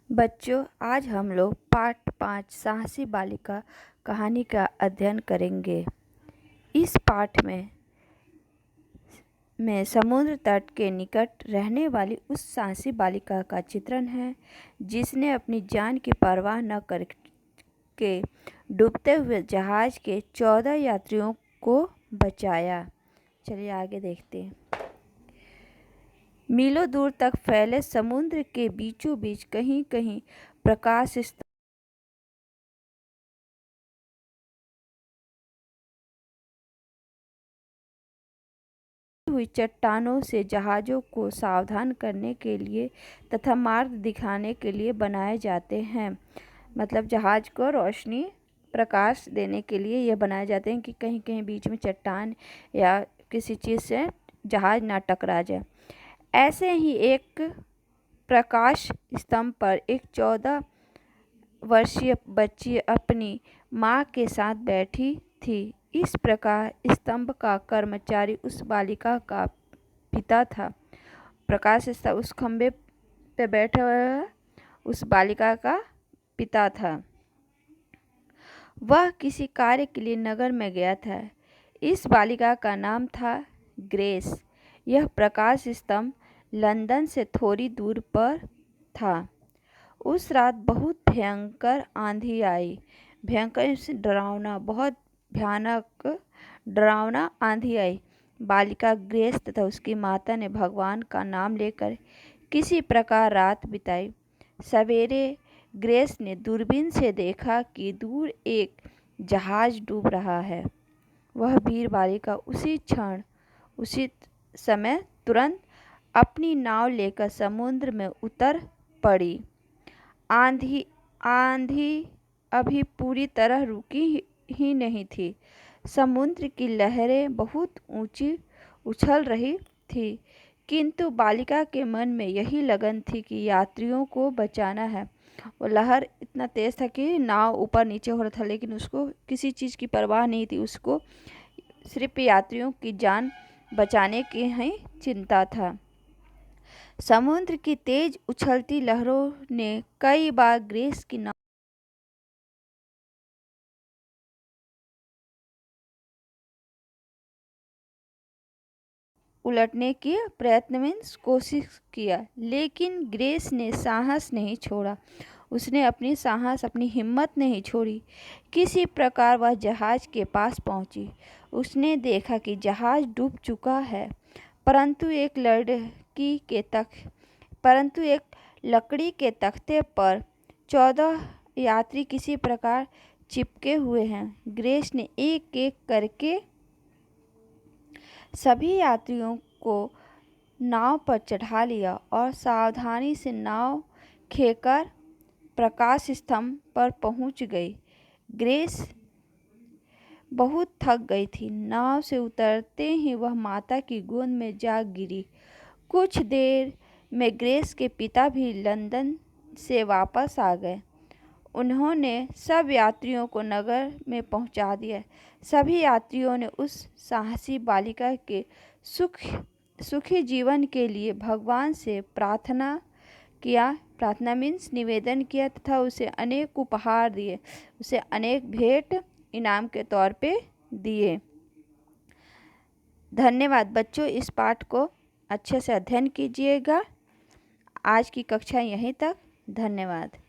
बच्चों, आज हम लोग पाठ 5 साहसी बालिका कहानी का अध्ययन करेंगे। इस पाठ में समुद्र तट के निकट रहने वाली उस साहसी बालिका का चित्रण है जिसने अपनी जान की परवाह न करके डूबते हुए जहाज के 14 यात्रियों को बचाया। चलिए आगे देखते हैं। मीलों दूर तक फैले समुद्र के बीचों बीच कहीं कहीं प्रकाश हुई चट्टानों से जहाज़ों को सावधान करने के लिए तथा मार्ग दिखाने के लिए बनाए जाते हैं। मतलब जहाज़ को रोशनी प्रकाश देने के लिए ये बनाए जाते हैं कि कहीं कहीं बीच में चट्टान या किसी चीज़ से जहाज़ ना टकरा जाए। ऐसे ही एक प्रकाश स्तंभ पर एक 14 वर्षीय बच्ची अपनी माँ के साथ बैठी थी। इस प्रकार स्तंभ का कर्मचारी उस बालिका का पिता था। प्रकाश स्तंभ उस खंबे पे बैठा हुआ उस बालिका का पिता था। वह किसी कार्य के लिए नगर में गया था। इस बालिका का नाम था ग्रेस। यह प्रकाश स्तंभ लंदन से थोड़ी दूर पर था। उस रात बहुत भयंकर आंधी आई। भयंकर से डरावना, बहुत भयानक डरावना आंधी आई। बालिका ग्रेस तथा उसकी माता ने भगवान का नाम लेकर किसी प्रकार रात बिताई। सवेरे ग्रेस ने दूरबीन से देखा कि दूर एक जहाज डूब रहा है। वह वीर बालिका उसी समय तुरंत अपनी नाव लेकर समुद्र में उतर पड़ी। आंधी अभी पूरी तरह रुकी ही नहीं थी। समुद्र की लहरें बहुत ऊंची उछल रही थी, किंतु बालिका के मन में यही लगन थी कि यात्रियों को बचाना है। वो लहर इतना तेज था कि नाव ऊपर नीचे हो रहा था, लेकिन उसको किसी चीज़ की परवाह नहीं थी। उसको सिर्फ यात्रियों की जान बचाने की ही चिंता था। समुद्र की तेज उछलती लहरों ने कई बार ग्रेस की नाव उलटने की प्रयत्न में कोशिश किया, लेकिन ग्रेस ने साहस नहीं छोड़ा। उसने अपनी हिम्मत नहीं छोड़ी। किसी प्रकार वह जहाज के पास पहुंची। उसने देखा कि जहाज डूब चुका है, परंतु एक लकड़ी के तख्ते पर 14 यात्री किसी प्रकार चिपके हुए हैं। ग्रेस ने एक एक करके सभी यात्रियों को नाव पर चढ़ा लिया और सावधानी से नाव खेकर प्रकाश स्तंभ पर पहुंच गई। ग्रेस बहुत थक गई थी। नाव से उतरते ही वह माता की गोद में जा गिरी। कुछ देर में ग्रेस के पिता भी लंदन से वापस आ गए। उन्होंने सब यात्रियों को नगर में पहुंचा दिया। सभी यात्रियों ने उस साहसी बालिका के सुखी जीवन के लिए भगवान से प्रार्थना मीन्स निवेदन किया तथा उसे अनेक उपहार दिए। उसे अनेक भेंट इनाम के तौर पे दिए। धन्यवाद बच्चों, इस पाठ को अच्छे से अध्ययन कीजिएगा। आज की कक्षा यहीं तक। धन्यवाद।